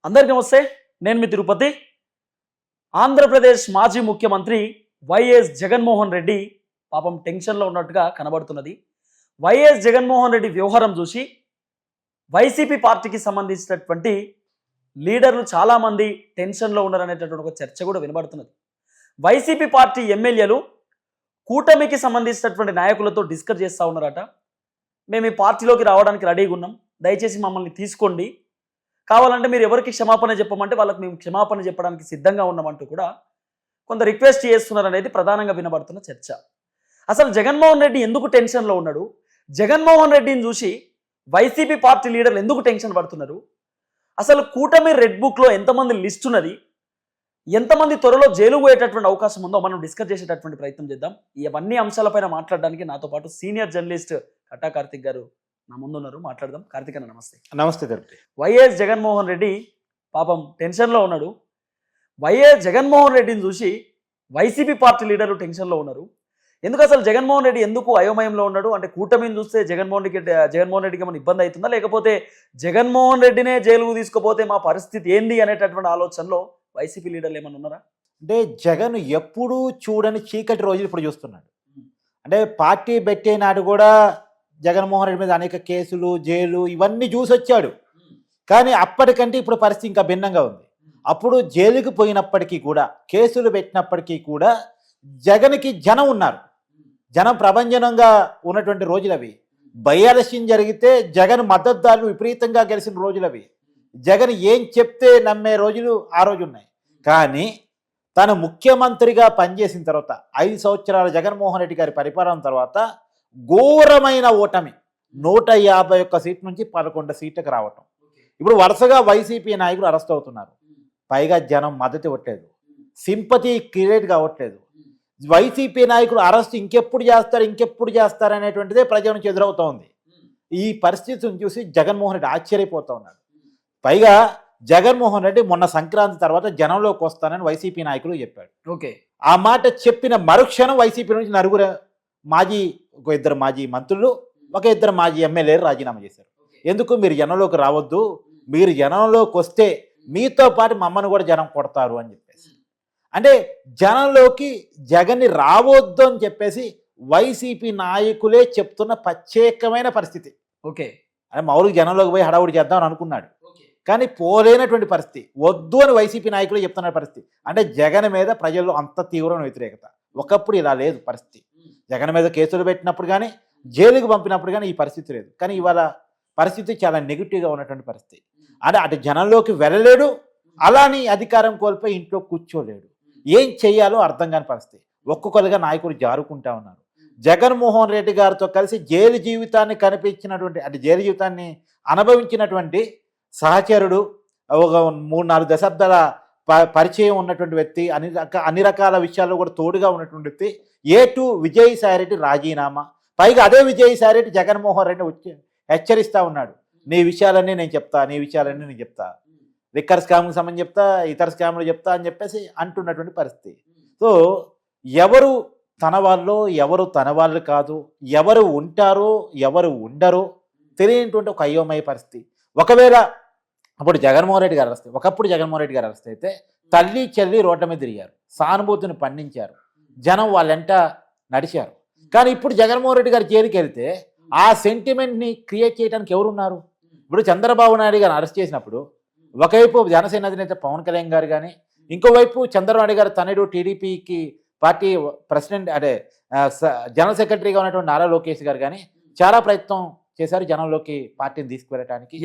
అందరికీ నమస్తే. నేను మీ తిరుపతి. ఆంధ్రప్రదేశ్ మాజీ ముఖ్యమంత్రి వైఎస్ జగన్మోహన్ రెడ్డి పాపం టెన్షన్లో ఉన్నట్టుగా కనబడుతున్నది. వైఎస్ జగన్మోహన్ రెడ్డి వ్యవహారం చూసి వైసీపీ పార్టీకి సంబంధించినటువంటి లీడర్లు చాలామంది టెన్షన్లో ఉన్నారనేటటువంటి ఒక చర్చ కూడా వినబడుతున్నది. వైసీపీ పార్టీ ఎమ్మెల్యేలు కూటమికి సంబంధించినటువంటి నాయకులతో డిస్కస్ చేస్తూ ఉన్నారట. మేము ఈ పార్టీలోకి రావడానికి రెడీగా ఉన్నాం, దయచేసి మమ్మల్ని తీసుకోండి, కావాలంటే మీరు ఎవరికి క్షమాపణ చెప్పమంటే వాళ్ళకి మేము క్షమాపణ చెప్పడానికి సిద్ధంగా ఉన్నామంటూ కూడా కొంత రిక్వెస్ట్ చేస్తున్నారు అనేది ప్రధానంగా వినబడుతున్న చర్చ. అసలు జగన్మోహన్ రెడ్డి ఎందుకు టెన్షన్లో ఉన్నాడు? జగన్మోహన్ రెడ్డిని చూసి వైసీపీ పార్టీ లీడర్లు ఎందుకు టెన్షన్ పడుతున్నారు? అసలు కూటమి రెడ్ బుక్లో ఎంతమంది లిస్ట్ ఉన్నది, ఎంతమంది త్వరలో జైలు పోయేటటువంటి అవకాశం ఉందో మనం డిస్కస్ చేసేటటువంటి ప్రయత్నం చేద్దాం. ఇవన్నీ అంశాలపైన మాట్లాడడానికి నాతో పాటు సీనియర్ జర్నలిస్ట్ కట్టా కార్తిక్ గారు నా ముందున్నారు, మాట్లాడదాం. కార్తిక్ అన్న నమస్తే. నమస్తే తిరుపతి. వైఎస్ జగన్మోహన్ రెడ్డి పాపం టెన్షన్లో ఉన్నాడు. వైఎస్ జగన్మోహన్ రెడ్డిని చూసి వైసీపీ పార్టీ లీడర్లు టెన్షన్లో ఉన్నారు. ఎందుకు అసలు జగన్మోహన్ రెడ్డి ఎందుకు అయోమయంలో ఉన్నాడు? అంటే కూటమిని చూస్తే జగన్మోహన్ రెడ్డికి ఏమైనా ఇబ్బంది అవుతుందా, లేకపోతే జగన్మోహన్ రెడ్డినే జైలుకు తీసుకుపోతే మా పరిస్థితి ఏంది అనేటటువంటి ఆలోచనలో వైసీపీ లీడర్లు ఏమైనా ఉన్నారా? అంటే జగన్ ఎప్పుడూ చూడని చీకటి రోజులు ఇప్పుడు చూస్తున్నాడు. అంటే పార్టీ పెట్టే నాడు కూడా జగన్మోహన్ రెడ్డి మీద అనేక కేసులు, జైలు ఇవన్నీ చూసి వచ్చాడు. కానీ అప్పటికంటే ఇప్పుడు పరిస్థితి ఇంకా భిన్నంగా ఉంది. అప్పుడు జైలుకి పోయినప్పటికీ కూడా, కేసులు పెట్టినప్పటికీ కూడా జగన్కి జనం ఉన్నారు. జనం ప్రభంజనంగా ఉన్నటువంటి రోజులు అవి. బై ఎలక్షన్ జరిగితే జగన్ మద్దతుదారులు విపరీతంగా గెలిచిన రోజులు అవి. జగన్ ఏం చెప్తే నమ్మే రోజులు ఆ రోజు ఉన్నాయి. కానీ తను ముఖ్యమంత్రిగా పనిచేసిన తర్వాత 5 సంవత్సరాల జగన్మోహన్ రెడ్డి గారి పరిపాలన తర్వాత ఘోరమైన ఓటమి, 151 సీట్ల నుంచి 11 సీట్లకు రావటం. ఇప్పుడు వరుసగా వైసీపీ నాయకులు అరెస్ట్ అవుతున్నారు. పైగా జనం మద్దతు ఇవ్వట్లేదు, సింపతి క్రియేట్ కావట్లేదు. వైసీపీ నాయకులు అరెస్ట్ ఇంకెప్పుడు చేస్తారు అనేటువంటిదే ప్రజల నుంచి ఎదురవుతోంది. ఈ పరిస్థితిని చూసి జగన్మోహన్ రెడ్డి ఆశ్చర్యపోతూ ఉన్నాడు. పైగా జగన్మోహన్ రెడ్డి మొన్న సంక్రాంతి తర్వాత జనంలోకి వస్తానని వైసీపీ నాయకులు చెప్పాడు. ఓకే, ఆ మాట చెప్పిన మరుక్షణం వైసీపీ నుంచి ఇద్దరు మాజీ మంత్రులు, ఇద్దరు మాజీ ఎమ్మెల్యేలు రాజీనామా చేశారు. ఎందుకు? మీరు జనంలోకి రావద్దు, మీరు జనంలోకి వస్తే మీతో పాటు మమ్మల్ని కూడా జనం కొడతారు అని చెప్పేసి. అంటే జనంలోకి జగన్ని రావద్దు అని చెప్పేసి వైసీపీ నాయకులే చెప్తున్న ప్రత్యేకమైన పరిస్థితి. ఓకే, అంటే మామూలుగా జనంలోకి పోయి హడావుడి చేద్దామని అనుకున్నాడు, కానీ పోలేనటువంటి పరిస్థితి. వద్దు అని వైసీపీ నాయకులే చెప్తున్న పరిస్థితి. అంటే జగన్ మీద ప్రజల్లో అంత తీవ్రమైన వ్యతిరేకత. ఒకప్పుడు ఇలా లేదు పరిస్థితి. జగన్ మీద కేసులు పెట్టినప్పుడు కానీ, జైలుకు పంపినప్పుడు కానీ ఈ పరిస్థితి లేదు. కానీ ఇవాళ పరిస్థితి చాలా నెగిటివ్గా ఉన్నటువంటి పరిస్థితి. అంటే అటు జనంలోకి వెళ్ళలేడు, అలాని అధికారం కోల్పోయి ఇంట్లో కూర్చోలేడు. ఏం చేయాలో అర్థం కాని పరిస్థితి. ఒక్కొక్కరుగా నాయకులు జారుకుంటా ఉన్నారు. జగన్మోహన్ రెడ్డి గారితో కలిసి జైలు జీవితాన్ని జైలు జీవితాన్ని అనుభవించినటువంటి సహచరుడు, ఒక 3-4 దశాబ్దాల పరిచయం ఉన్నటువంటి వ్యక్తి, అన్ని రకాల విషయాల్లో కూడా తోడుగా ఉన్నటువంటి వ్యక్తి A2 విజయసాయిరెడ్డి రాజీనామా. పైగా అదే విజయసాయిరెడ్డి జగన్మోహన్ రెడ్డి వచ్చి హెచ్చరిస్తూ ఉన్నాడు, నీ విషయాలన్నీ నేను చెప్తా, లిక్కర్ స్కామ్కి సంబంధించి చెప్తా, ఇతర స్కామ్లు చెప్తా అని చెప్పేసి అంటున్నటువంటి పరిస్థితి. సో ఎవరు తన వాళ్ళు, ఎవరు తన వాళ్ళు కాదు, ఎవరు ఉంటారో ఎవరు ఉండరో తెలియనటువంటి ఒక అయోమయ పరిస్థితి. ఒకవేళ ఒకప్పుడు జగన్మోహన్ రెడ్డి గారు అరెస్ట్ అయితే తల్లి చెల్లి రోడ్ల మీద తిరిగారు, సానుభూతిని పండించారు, జనం వాళ్ళంట నడిచారు. కానీ ఇప్పుడు జగన్మోహన్ రెడ్డి గారు జైలుకి వెళ్తే ఆ సెంటిమెంట్ని క్రియేట్ చేయడానికి ఎవరున్నారు? ఇప్పుడు చంద్రబాబు నాయుడు గారు అరెస్ట్ చేసినప్పుడు ఒకవైపు జనసేన అధినేత పవన్ కళ్యాణ్ గారు కానీ, ఇంకోవైపు చంద్రబాబు నాయుడు గారు తనయుడు టీడీపీకి పార్టీ ప్రెసిడెంట్ జనరల్ సెక్రటరీగా ఉన్నటువంటి నారా లోకేష్ గారు కానీ చాలా ప్రయత్నం చేశారు జనంలోకి పార్టీని తీసుకువెళ్ళడానికి.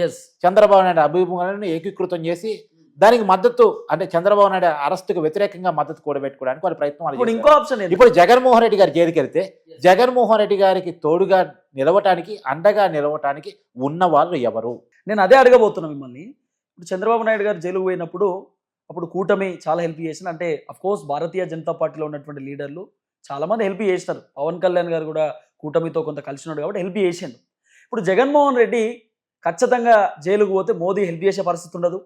చంద్రబాబు నాయుడు అభిముఖాలను ఏకీకృతం చేసి దానికి మద్దతు, అంటే చంద్రబాబు నాయుడు అరెస్టుకు వ్యతిరేకంగా మద్దతు కూడబెట్టుకోవడానికి వాళ్ళ ప్రయత్నం. ఇంకో ఆప్షన్ ఇప్పుడు జగన్మోహన్ రెడ్డి గారు జైలుకి వెళ్తే జగన్మోహన్ రెడ్డి గారికి తోడుగా నిలవటానికి, అండగా నిలవటానికి ఉన్న వాళ్ళు ఎవరు? నేను అదే అడగబోతున్నా మిమ్మల్ని. ఇప్పుడు చంద్రబాబు నాయుడు గారు జైలుకు పోయినప్పుడు అప్పుడు కూటమి చాలా హెల్ప్ చేసింది. అంటే అఫ్కోర్స్ భారతీయ జనతా పార్టీలో ఉన్నటువంటి లీడర్లు చాలామంది హెల్ప్ చేసినారు. పవన్ కళ్యాణ్ గారు కూడా కూటమితో కొంత కలిసినాడు కాబట్టి హెల్ప్ చేసిండు. ఇప్పుడు జగన్మోహన్ రెడ్డి ఖచ్చితంగా జైలుకు పోతే మోదీ హెల్ప్ చేసే పరిస్థితి ఉండదు,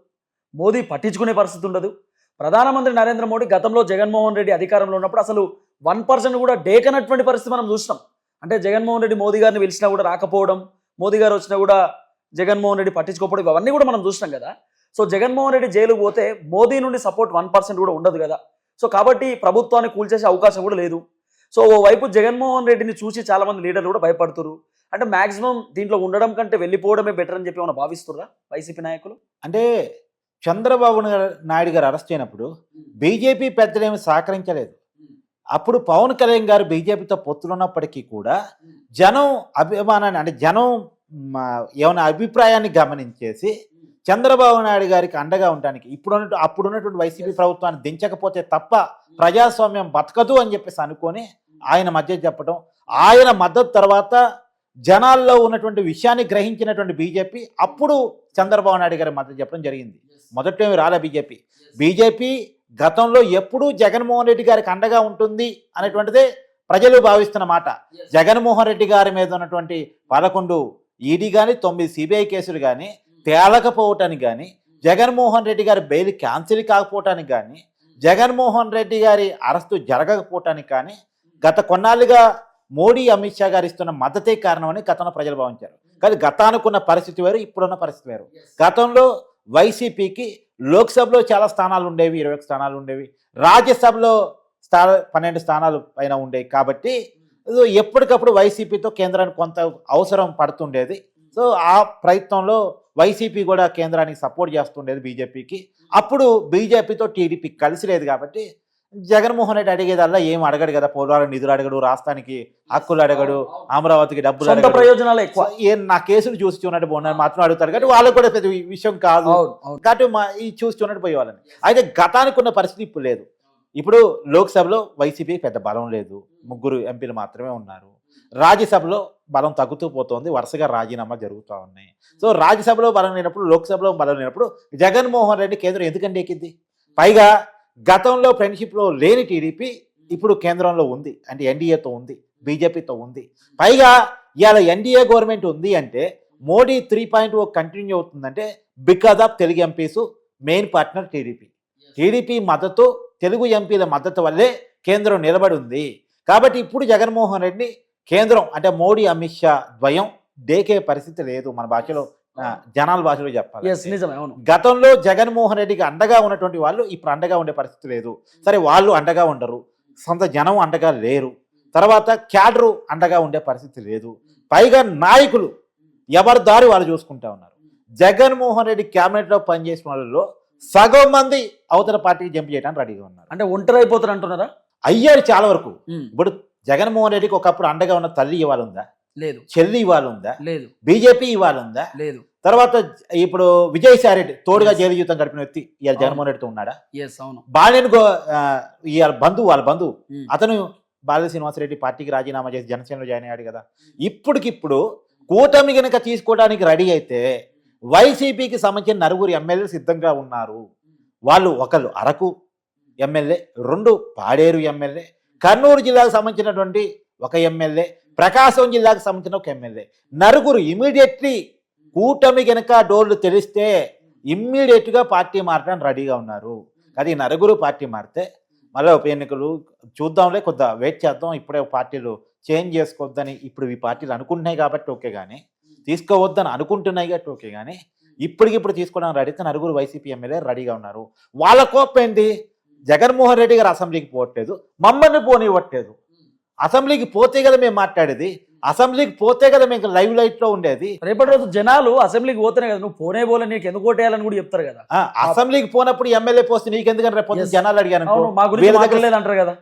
మోదీ పట్టించుకునే పరిస్థితి ఉండదు. ప్రధానమంత్రి నరేంద్ర మోడీ గతంలో జగన్మోహన్ రెడ్డి అధికారంలో ఉన్నప్పుడు అసలు 1% కూడా డేకనటువంటి పరిస్థితి మనం చూసినాం. అంటే జగన్మోహన్ రెడ్డి మోదీ గారిని పిలిచినా కూడా రాకపోవడం, మోదీ గారు వచ్చినా కూడా జగన్మోహన్ రెడ్డి పట్టించుకోకపోవడం, అవన్నీ కూడా మనం చూసినాం కదా. సో జగన్మోహన్ రెడ్డి జైలుకు పోతే మోదీ నుండి సపోర్ట్ 1% కూడా ఉండదు కదా. సో కాబట్టి ప్రభుత్వాన్ని కూల్చేసే అవకాశం కూడా లేదు. సో ఓవైపు జగన్మోహన్ రెడ్డిని చూసి చాలా మంది లీడర్లు కూడా భయపడుతున్నారు. అంటే మాక్సిమం దీంట్లో ఉండడం కంటే వెళ్ళిపోవడమే బెటర్ అని చెప్పి ఏమైనా భావిస్తుర్రా వైసీపీ నాయకులు? అంటే చంద్రబాబు నాయుడు గారు అరెస్ట్ అయినప్పుడు బీజేపీ పెద్దలేమి సహకరించలేదు. అప్పుడు పవన్ కళ్యాణ్ గారు బీజేపీతో పొత్తులున్నప్పటికీ కూడా జనం అభిమానాన్ని అంటే జనం ఏమైనా అభిప్రాయాన్ని గమనించేసి చంద్రబాబు నాయుడు గారికి అండగా ఉండడానికి అప్పుడున్నటువంటి వైసీపీ ప్రభుత్వాన్ని దించకపోతే తప్ప ప్రజాస్వామ్యం బతకదు అని చెప్పేసి అనుకొని ఆయన మద్దతు చెప్పడం, ఆయన మద్దతు తర్వాత జనాల్లో ఉన్నటువంటి విషయాన్ని గ్రహించినటువంటి బీజేపీ అప్పుడు చంద్రబాబు నాయుడు గారి మద్దతు చెప్పడం జరిగింది. మొదట్లో ఏమి రాలే బీజేపీ గతంలో ఎప్పుడూ జగన్మోహన్ రెడ్డి గారికి అండగా ఉంటుంది అనేటువంటిదే ప్రజలు భావిస్తున్న మాట. జగన్మోహన్ రెడ్డి గారి మీద ఉన్నటువంటి 11 ఈడీ కానీ 9 సిబిఐ కేసులు కానీ తేలకపోవటానికి కానీ, జగన్మోహన్ రెడ్డి గారి బెయిల్ క్యాన్సిల్ కాకపోవటానికి కానీ, జగన్మోహన్ రెడ్డి గారి అరెస్టు జరగకపోవటానికి కానీ గత కొన్నాళ్ళుగా మోడీ అమిత్ షా గారు ఇస్తున్న మద్దతే కారణమని గతంలో ప్రజలు భావించారు. కానీ గతానుకున్న పరిస్థితి వేరు, ఇప్పుడున్న పరిస్థితి వేరు. గతంలో వైసీపీకి లోక్సభలో చాలా స్థానాలు ఉండేవి, 21 స్థానాలు ఉండేవి, రాజ్యసభలో 12 స్థానాలు పైన ఉండేవి. కాబట్టి ఎప్పటికప్పుడు వైసీపీతో కేంద్రానికి కొంత అవసరం పడుతుండేది. సో ఆ ప్రయత్నంలో వైసీపీ కూడా కేంద్రానికి సపోర్ట్ చేస్తుండేది బీజేపీకి. అప్పుడు బీజేపీతో టీడీపీ కలిసి లేదు కాబట్టి జగన్మోహన్ రెడ్డి అడిగేదల్లా ఏం అడగడు కదా, పోలవరం నిధులు అడగడు, రాష్ట్రానికి హక్కులు అడగడు, అమరావతికి డబ్బులు అడగడు, ప్రయోజనాలు ఎక్కువ, నా కేసులు చూసి చూడట్టు పోయిన మాత్రం అడుగుతారు. కాబట్టి వాళ్ళకు కూడా పెద్ద విషయం కాదు కాబట్టి ఈ చూసి చూడట్టు పోయే వాళ్ళని. అయితే గతానికి ఉన్న పరిస్థితి ఇప్పుడు లేదు. ఇప్పుడు లోక్సభలో వైసీపీ పెద్ద బలం లేదు, 3 ఎంపీలు మాత్రమే ఉన్నారు. రాజ్యసభలో బలం తగ్గుతూ పోతోంది, వరుసగా రాజీనామాలు జరుగుతూ ఉన్నాయి. సో రాజ్యసభలో బలం లేనప్పుడు, లోక్సభలో బలం లేనప్పుడు జగన్మోహన్ రెడ్డి కేంద్రం ఎందుకంటే ఎక్కింది? పైగా గతంలో ఫ్రెండ్షిప్లో లేని టీడీపీ ఇప్పుడు కేంద్రంలో ఉంది, అంటే ఎన్డీఏతో ఉంది, బీజేపీతో ఉంది. పైగా ఇవాళ ఎన్డీఏ గవర్నమెంట్ ఉంది అంటే మోడీ 3.0 కంటిన్యూ అవుతుందంటే because of Telugu MPs main partner TDP మద్దతు, తెలుగు ఎంపీల మద్దతు వల్లే కేంద్రం నిలబడి ఉంది. కాబట్టి ఇప్పుడు జగన్మోహన్ రెడ్డి కేంద్రం అంటే మోడీ అమిత్ షా ద్వయం డేకే పరిస్థితి లేదు. మన భాషలో, జనాల భాషలో చెప్పాలి. గతంలో జగన్మోహన్ రెడ్డికి అండగా ఉన్నటువంటి వాళ్ళు ఇప్పుడు అండగా ఉండే పరిస్థితి లేదు. సరే, వాళ్ళు అండగా ఉండరు, సొంత జనం అండగా లేరు, తర్వాత క్యాడరు అండగా ఉండే పరిస్థితి లేదు. పైగా నాయకులు ఎవరి దారి వాళ్ళు చూసుకుంటా ఉన్నారు. జగన్మోహన్ రెడ్డి క్యాబినెట్లో పనిచేసిన వాళ్ళలో సగం మంది అవతల పార్టీకి జంప్ చేయడానికి రెడీగా ఉన్నారు. అంటే ఒంటరి అయిపోతారు అంటున్నారా? అయ్యారు చాలా వరకు. ఇప్పుడు జగన్మోహన్ రెడ్డికి ఒకప్పుడు అండగా ఉన్న తల్లి ఇవాళ ఉందా? లేదు. చెల్లి ఇవాళ ఉందా? లేదు. బీజేపీ ఇవాళ ఉందా? లేదు. తర్వాత ఇప్పుడు విజయసాయి రెడ్డి తోడుగా జైలు జీవితం గడిపిన వ్యక్తి ఇవాళ జగన్మోహన్ రెడ్డితో ఉన్నాడా? బాలేని ఇవాళ వాళ్ళ బంధువు అతను బాల శ్రీనివాసరెడ్డి పార్టీకి రాజీనామా చేసి జనసేనలో జాయిన్ అయ్యాడు కదా. ఇప్పటికిప్పుడు కూటమి కనుక తీసుకోవడానికి రెడీ అయితే వైసీపీకి సంబంధించిన 9 ఎమ్మెల్యేలు సిద్ధంగా ఉన్నారు. వాళ్ళు ఒకళ్ళు అరకు ఎమ్మెల్యే, 2 పాడేరు ఎమ్మెల్యే, కర్నూలు జిల్లాకు సంబంధించినటువంటి 1 ఎమ్మెల్యే, ప్రకాశం జిల్లాకు సంబంధించిన 1 ఎమ్మెల్యే, 9 ఇమీడియట్లీ కూటమి కనుక డోర్లు తెలిస్తే ఇమ్మీడియట్గా పార్టీ మారడానికి రెడీగా ఉన్నారు. అది 9 పార్టీ మారితే మళ్ళీ ఉప ఎన్నికలు చూద్దాంలే, కొద్దిగా వెయిట్ చేద్దాం, ఇప్పుడే పార్టీలు చేంజ్ చేసుకోవద్దని ఇప్పుడు ఈ పార్టీలు అనుకుంటున్నాయి కాబట్టి ఓకే, కానీ తీసుకోవద్దని అనుకుంటున్నాయి కాబట్టి ఓకే, కానీ ఇప్పటికిప్పుడు తీసుకోవడానికి రెడీ 9 వైసీపీ ఎమ్మెల్యే రెడీగా ఉన్నారు. వాళ్ళ కోపం ఏంటి? జగన్మోహన్ రెడ్డి గారు అసెంబ్లీకి పోవట్లేదు, మమ్మల్ని పోనివ్వట్లేదు. అసెంబ్లీకి పోతే కదా మేము మాట్లాడేది, అసెంబ్లీకి పోతే కదా మేము లైవ్ లైట్ లో ఉండేది. రేపటి రోజు జనాలు అసెంబ్లీకి పోతేనే కదా నువ్వు పోలే నీకు ఎందుకు ఓటేయాలని కూడా చెప్తారు కదా. అసెంబ్లీకి పోనప్పుడు ఎమ్మెల్యే పోస్తే నీకెందుకని రేపు జనాలు అడిగాను అంటారు కదా.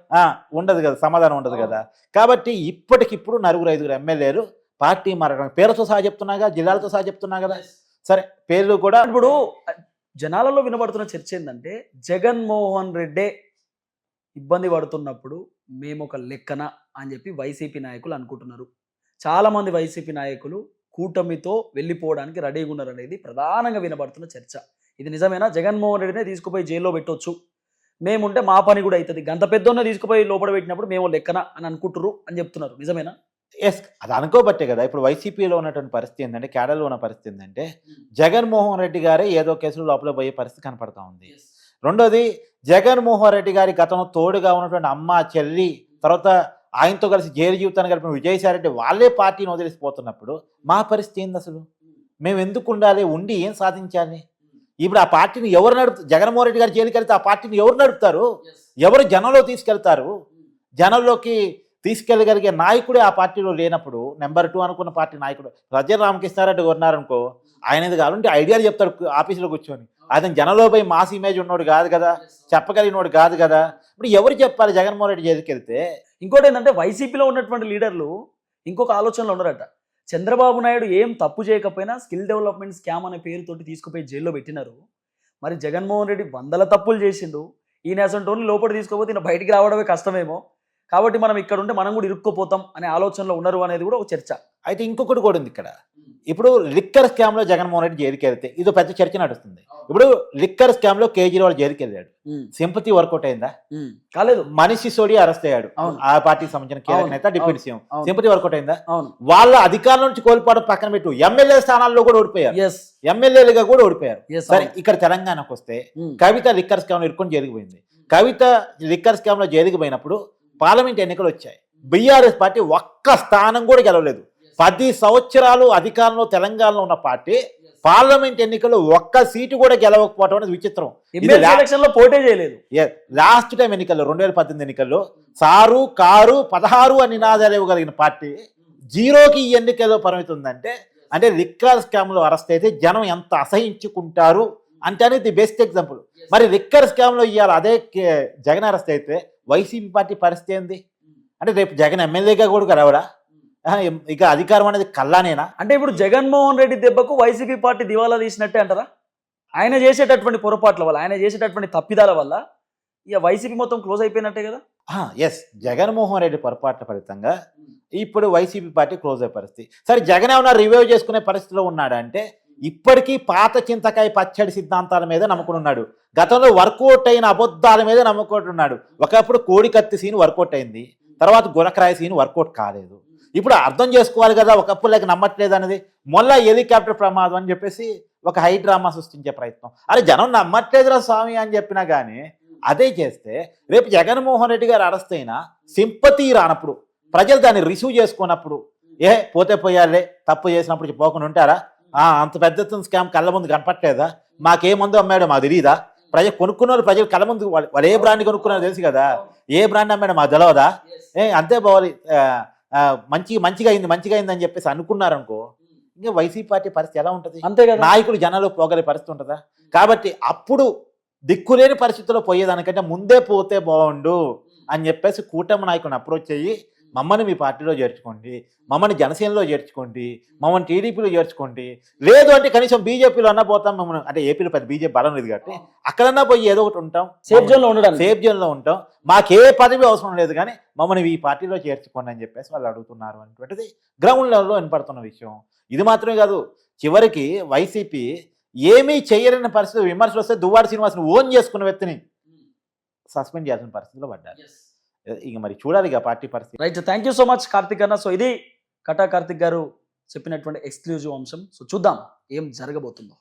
ఉండదు కదా, సమాధానం ఉండదు కదా. కాబట్టి ఇప్పటికిప్పుడు 9-5 ఎమ్మెల్యేలు పార్టీ మారడం పేరుతో సహా చెప్తున్నాగా, జిల్లాలతో సహా చెప్తున్నా కదా. సరే, పేర్లు కూడా ఇప్పుడు జనాలలో వినబడుతున్న చర్చ ఏంటంటే జగన్మోహన్ రెడ్డే ఇబ్బంది పడుతున్నప్పుడు మేము ఒక లెక్కన అని చెప్పి వైసీపీ నాయకులు అనుకుంటున్నారు. చాలామంది వైసీపీ నాయకులు కూటమితో వెళ్ళిపోవడానికి రెడీగా ఉన్నారు అనేది ప్రధానంగా వినబడుతున్న చర్చ. ఇది నిజమేనా? జగన్మోహన్ రెడ్డినే తీసుకుపోయి జైల్లో పెట్టొచ్చు, మేముంటే మా పని కూడా అవుతుంది, గంత పెద్దోనే తీసుకుపోయి లోపల పెట్టినప్పుడు మేము లెక్కన అని అనుకుంటున్నారు అని చెప్తున్నారు. నిజమేనా? ఎస్, అది అనుకోబట్టే కదా ఇప్పుడు వైసీపీలో ఉన్నటువంటి పరిస్థితి ఏంటంటే, కేడర్లో ఉన్న పరిస్థితి ఏంటంటే జగన్మోహన్ రెడ్డి గారే ఏదో కేసులో లోపల పోయే పరిస్థితి కనపడతా ఉంది. రెండోది, జగన్మోహన్ రెడ్డి గారి గతంలో తోడుగా ఉన్నటువంటి అమ్మ, చెల్లి, తర్వాత ఆయనతో కలిసి జైలు జీవితాన్ని గడిపిన విజయసాయి రెడ్డి వాళ్ళే పార్టీని వదిలిసిపోతున్నప్పుడు మా పరిస్థితి ఏంది? అసలు మేము ఎందుకు ఉండాలి? ఉండి ఏం సాధించాలి? ఇప్పుడు ఆ పార్టీని ఎవరు జగన్మోహన్ రెడ్డి గారు జైలుకి వెళ్తే ఆ పార్టీని ఎవరు నడుపుతారు? ఎవరు జనంలో తీసుకెళ్తారు? జనంలోకి తీసుకెళ్ళగలిగే నాయకుడే ఆ పార్టీలో లేనప్పుడు నెంబర్ 2 అనుకున్న పార్టీ నాయకుడు సజ్జల రామకృష్ణారెడ్డి ఉన్నారనుకో, ఆయన కావాలంటే ఐడియాలు చెప్తాడు ఆఫీసులో కూర్చొని. అతను జనంలో పోయి మాస్ ఇమేజ్ ఉన్నోడు కాదు కదా, చెప్పగలిగినోడు కాదు కదా. ఇప్పుడు ఎవరు చెప్పాలి జగన్మోహన్ రెడ్డి జైలుకి వెళ్తే? ఇంకోటి ఏంటంటే వైసీపీలో ఉన్నటువంటి లీడర్లు ఇంకొక ఆలోచనలో ఉన్నారట. చంద్రబాబు నాయుడు ఏం తప్పు చేయకపోయినా స్కిల్ డెవలప్మెంట్ స్కామ్ అనే పేరుతోటి తీసుకుపోయి జైల్లో పెట్టినారు. మరి జగన్మోహన్ రెడ్డి వందల తప్పులు చేసిండు. ఈయన అసంటోని లోపల తీసుకోపోతే ఈయన బయటికి రావడమే కష్టమేమో, కాబట్టి మనం ఇక్కడ ఉంటే మనం కూడా ఇరుక్కుపోతాం అనే ఆలోచనలో ఉన్నారు అనేది కూడా ఒక చర్చ. అయితే ఇంకొకటి కూడా ఉంది ఇక్కడ. ఇప్పుడు లిక్కర్ స్కామ్లో జగన్మోహన్ రెడ్డి జైలుకి వెళ్తే ఇది పెద్ద చర్చ నడుస్తుంది. ఇప్పుడు లిక్కర్ స్కామ్లో కేజ్రీవాల్ జైలుకి వెళ్ళాడు, సింపతి వర్కౌట్ అయిందా? కాలేదు. మనీష్ సిసోడియా అరెస్ట్ అయ్యాడు, ఆ పార్టీకి సంబంధించిన కీలక నేత డిప్యూటీ సీఎం. సింపతి వర్కౌట్ అయిందా? వాళ్ళ అధికారం నుంచి కోల్పోవడం పక్కన పెట్టు, ఎమ్మెల్యే స్థానాల్లో కూడా ఓడిపోయారు, ఎమ్మెల్యేలుగా కూడా ఓడిపోయారు. సరే, ఇక్కడ తెలంగాణకు వస్తే కవిత లిక్కర్ స్కామ్ ఇరుక్కొని జైలుకి పోయింది. కవిత లిక్కర్ స్కామ్ లో జైలుకి పోయినప్పుడు పార్లమెంట్ ఎన్నికలు వచ్చాయి. బీఆర్ఎస్ పార్టీ ఒక్క స్థానం కూడా గెలవలేదు. 10 సంవత్సరాలు అధికారంలో తెలంగాణలో ఉన్న పార్టీ పార్లమెంట్ ఎన్నికల్లో ఒక్క సీటు కూడా గెలవకపోవడం అనేది విచిత్రం. పోటీ చేయలేదు. లాస్ట్ టైం ఎన్నికల్లో 2018 ఎన్నికల్లో సారు కారు 16 అని నినాదాలు ఇవ్వగలిగిన పార్టీ 0కి ఈ ఎన్నికల్లో పరిమితి ఉందంటే, అంటే లిక్కర్ స్కామ్ లో అరెస్ట్ అయితే జనం ఎంత అసహించుకుంటారు అంటే అనేది ది బెస్ట్ ఎగ్జాంపుల్. మరి లిక్కర్ స్కామ్ లో ఇవాళ అదే జగన్ అరెస్ట్ అయితే వైసీపీ పార్టీ పరిస్థితి ఏంది? అంటే రేపు జగన్ ఎమ్మెల్యేగా కూడా రావడా? ఇక అధికారం అనేది కల్లానేనా? అంటే ఇప్పుడు జగన్మోహన్ రెడ్డి దెబ్బకు వైసీపీ పార్టీ దివాలా తీసినట్టే అంటారా? ఆయన చేసేటటువంటి పొరపాట్ల వల్ల, ఆయన చేసేటటువంటి తప్పిదాల వల్ల ఇక వైసీపీ మొత్తం క్లోజ్ అయిపోయినట్టే కదా. ఎస్, జగన్మోహన్ రెడ్డి పొరపాట్ల ఫలితంగా ఇప్పుడు వైసీపీ పార్టీ క్లోజ్ అయ్యే పరిస్థితి. సరే, జగన్ ఏమన్నా రివైవ్ చేసుకునే పరిస్థితిలో ఉన్నాడంటే ఇప్పటికీ పాత చింతకాయ పచ్చడి సిద్ధాంతాల మీద నమ్ముకున్నాడు. గతంలో వర్కౌట్ అయిన అబద్ధాల మీద నమ్ముకుంటున్నాడు. ఒకప్పుడు కోడి కత్తి సీన్ వర్కౌట్ అయింది, తర్వాత గురకరాయి సీన్ వర్కౌట్ కాలేదు. ఇప్పుడు అర్థం చేసుకోవాలి కదా, ఒకప్పుడు లేక నమ్మట్లేదు అనేది. మొన్న హెలికాప్టర్ ప్రమాదం అని చెప్పేసి ఒక హై డ్రామా సృష్టించే ప్రయత్నం. అరే, జనం నమ్మట్లేదురా స్వామి అని చెప్పినా కానీ అదే చేస్తే రేపు జగన్మోహన్ రెడ్డి గారు అరెస్ట్ అయినా సింపతి రానప్పుడు, ప్రజలు దాన్ని రిసీవ్ చేసుకున్నప్పుడు, పోతే పోయాలే, తప్పు చేసినప్పుడు పోకుండా ఉంటారా? అంత పెద్ద ఎత్తున స్కామ్ కళ్ళ ముందు కనపట్లేదా? మాకేముందో అమ్మాడు మాకు తెలియదా? ప్రజలు కొనుక్కున్న వాళ్ళు ప్రజలు కళ్ళ ముందు వాళ్ళు ఏ బ్రాండ్ కొనుక్కున్నారో తెలుసు కదా, ఏ బ్రాండ్ అమ్మాడు మాకు తెలియదా? అంతే పోవాలి, మంచిగా అయింది అని చెప్పేసి అనుకున్నారనుకో, ఇంకా వైసీపీ పార్టీ పరిస్థితి ఎలా ఉంటుంది? అంతే కదా, నాయకులు జనాలు పోగలే పరిస్థితి ఉంటుందా? కాబట్టి అప్పుడు దిక్కులేని పరిస్థితుల్లో పోయేదానికంటే ముందే పోతే బాగుండు అని చెప్పేసి కూటమి నాయకుని అప్రోచ్ అయ్యి, మమ్మల్ని మీ పార్టీలో చేర్చుకోండి, మమ్మల్ని జనసేనలో చేర్చుకోండి, మమ్మల్ని టీడీపీలో చేర్చుకోండి, లేదు అంటే కనీసం బీజేపీలో అన్నా పోతాం, మమ్మల్ని అంటే ఏపీలో పెద్ద బీజేపీ బలం లేదు కాబట్టి అక్కడన్నా పోయి ఏదో ఒకటి ఉంటాం, సేఫ్ జోన్లో ఉంటాం, మాకే పదవి అవసరం లేదు కానీ మమ్మల్ని ఈ పార్టీలో చేర్చుకోండి అని చెప్పేసి వాళ్ళు అడుగుతున్నారు అనేటువంటిది గ్రౌండ్ లెవెల్లో వినపడుతున్న విషయం. ఇది మాత్రమే కాదు, చివరికి వైసీపీ ఏమీ చేయలేని పరిస్థితి, విమర్శలు వస్తే దువ్వాడ శ్రీనివాస్ని ఓన్ చేసుకున్న వ్యక్తిని సస్పెండ్ చేయాల్సిన పరిస్థితిలో పడ్డారు. ఇక మరి చూడాలి ఇక పార్టీ పరిస్థితి. Right, thank you so much Karthik అన్న. సో ఇది కటా కార్తిక్ గారు చెప్పినటువంటి ఎక్స్క్లూజివ్ అంశం. సో చూద్దాం ఏం జరగబోతుందో.